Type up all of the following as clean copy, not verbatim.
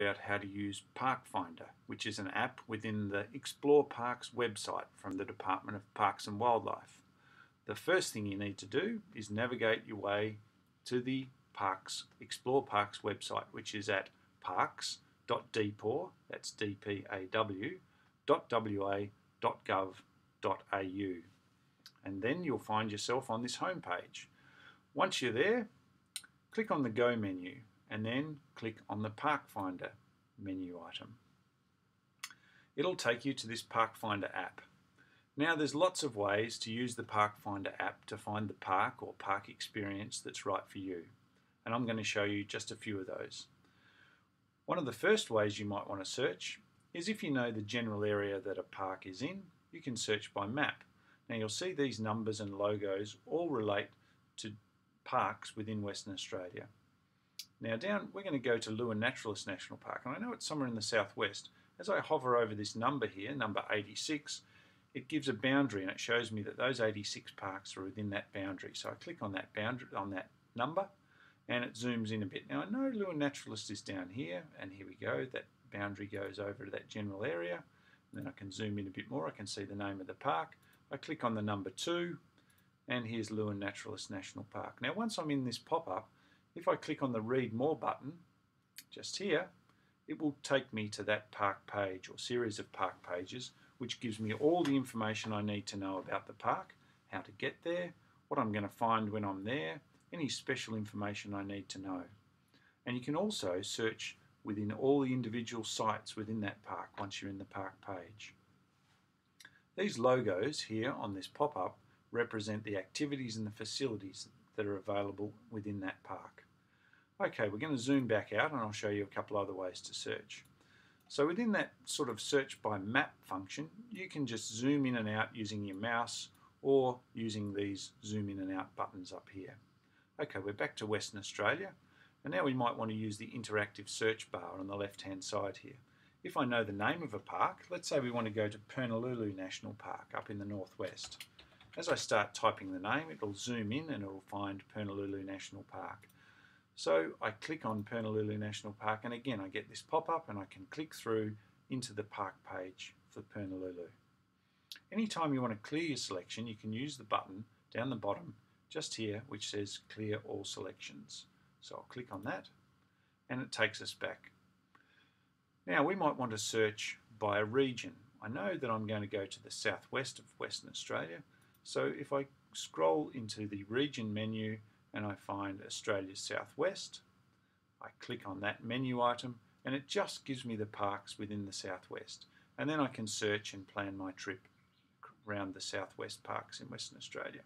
About how to use Parkfinder, which is an app within the Explore Parks website from the Department of Parks and Wildlife. The first thing you need to do is navigate your way to the Explore Parks website, which is at parks.dpaw, that's D-P-A-W, .wa.gov.au. And then you'll find yourself on this home page. Once you're there, click on the Go menu and then click on the Parkfinder menu item. It'll take you to this Parkfinder app. Now there's lots of ways to use the Parkfinder app to find the park or park experience that's right for you, and I'm going to show you just a few of those. One of the first ways you might want to search is if you know the general area that a park is in, you can search by map. Now you'll see these numbers and logos all relate to parks within Western Australia. Now we're going to go to Lewin Naturalist National Park, and I know it's somewhere in the southwest. As I hover over this number here, number 86, it gives a boundary and it shows me that those 86 parks are within that boundary. So I click on that boundary, on that number, and it zooms in a bit. Now I know Lewin Naturalist is down here, and here we go, that boundary goes over to that general area. And then I can zoom in a bit more, I can see the name of the park. I click on the number 2, and here's Lewin Naturalist National Park. Now once I'm in this pop-up, if I click on the Read More button, just here, it will take me to that park page or series of park pages, which gives me all the information I need to know about the park, how to get there, what I'm going to find when I'm there, any special information I need to know. And you can also search within all the individual sites within that park once you're in the park page. These logos here on this pop-up represent the activities and the facilities that are available within that park. Okay, we're going to zoom back out and I'll show you a couple other ways to search. So within that sort of search by map function, you can just zoom in and out using your mouse or using these zoom in and out buttons up here. Okay, we're back to Western Australia, and now we might want to use the interactive search bar on the left hand side here. If I know the name of a park, let's say we want to go to Purnululu National Park up in the northwest. As I start typing the name, it'll zoom in and it'll find Purnululu National Park. So I click on Purnululu National Park, and again I get this pop-up and I can click through into the park page for Purnululu. Anytime you want to clear your selection, you can use the button down the bottom just here which says Clear All Selections. So I'll click on that and it takes us back. Now we might want to search by a region. I know that I'm going to go to the southwest of Western Australia. So if I scroll into the region menu and I find Australia's southwest, I click on that menu item and it just gives me the parks within the southwest. And then I can search and plan my trip around the southwest parks in Western Australia.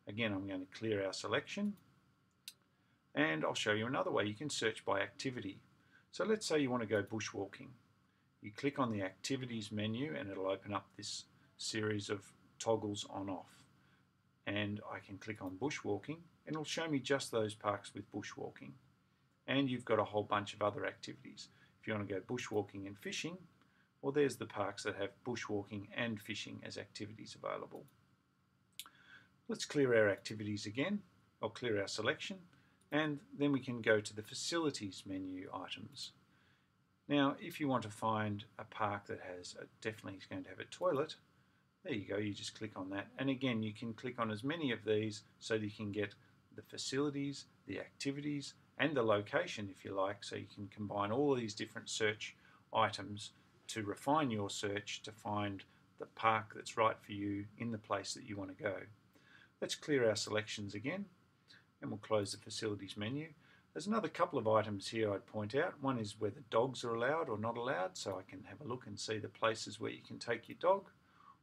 Again, I'm going to clear our selection and I'll show you another way. You can search by activity. So let's say you want to go bushwalking. You click on the activities menu and it'll open up this series of toggles on off, and I can click on bushwalking and it'll show me just those parks with bushwalking, and you've got a whole bunch of other activities. If you want to go bushwalking and fishing, well, there's the parks that have bushwalking and fishing as activities available. Let's clear our activities again. I'll clear our selection and then we can go to the facilities menu items. Now if you want to find a park that has definitely is going to have a toilet, there you go, you just click on that, and again you can click on as many of these so that you can get the facilities, the activities and the location if you like, so you can combine all of these different search items to refine your search to find the park that's right for you in the place that you want to go. Let's clear our selections again and we'll close the facilities menu. There's another couple of items here I'd point out. One is whether dogs are allowed or not allowed, so I can have a look and see the places where you can take your dog,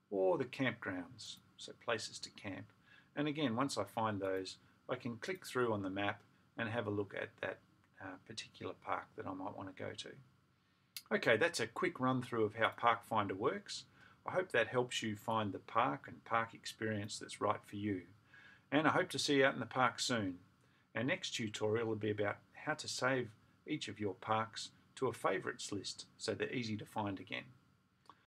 or the campgrounds, so places to camp. And again, once I find those, I can click through on the map and have a look at that particular park that I might want to go to. Okay, that's a quick run through of how Parkfinder works. I hope that helps you find the park and park experience that's right for you. And I hope to see you out in the park soon. Our next tutorial will be about how to save each of your parks to a favourites list so they're easy to find again.